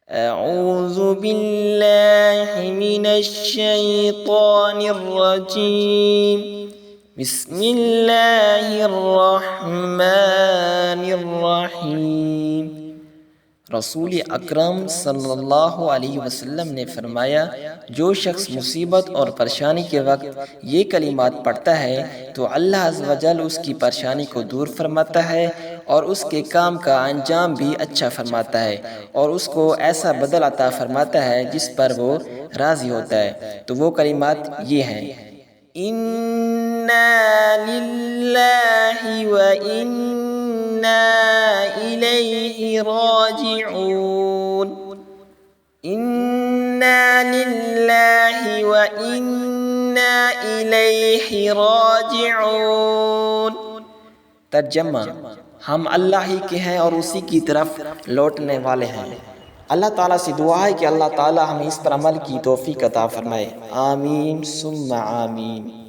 اعوذ باللہ من الشیطان الرجیم بسم اللہ الرحمن الرحیم۔ رسول اکرم صلی اللہ علیہ وسلم نے فرمایا، جو شخص مصیبت اور پریشانی کے وقت یہ کلمات پڑھتا ہے تو اللہ عز و جل اس کی پریشانی کو دور فرماتا ہے اور اس کے کام کا انجام بھی اچھا فرماتا ہے اور اس کو ایسا بدل عطا فرماتا ہے جس پر وہ راضی ہوتا ہے۔ تو وہ کلمات یہ ہیں: اِنَّا لِلَّهِ وَإِنَّا إِلَيْهِ راجعون، اِنَّا لِلَّهِ وَإِنَّا إِلَيْهِ راجعون۔ ترجمہ: ہم اللہ ہی کے ہیں اور اسی کی طرف لوٹنے والے ہیں۔ اللہ تعالیٰ سے دعا ہے کہ اللہ تعالیٰ ہمیں اس پر عمل کی توفیق عطا فرمائے۔ آمین ثم آمین۔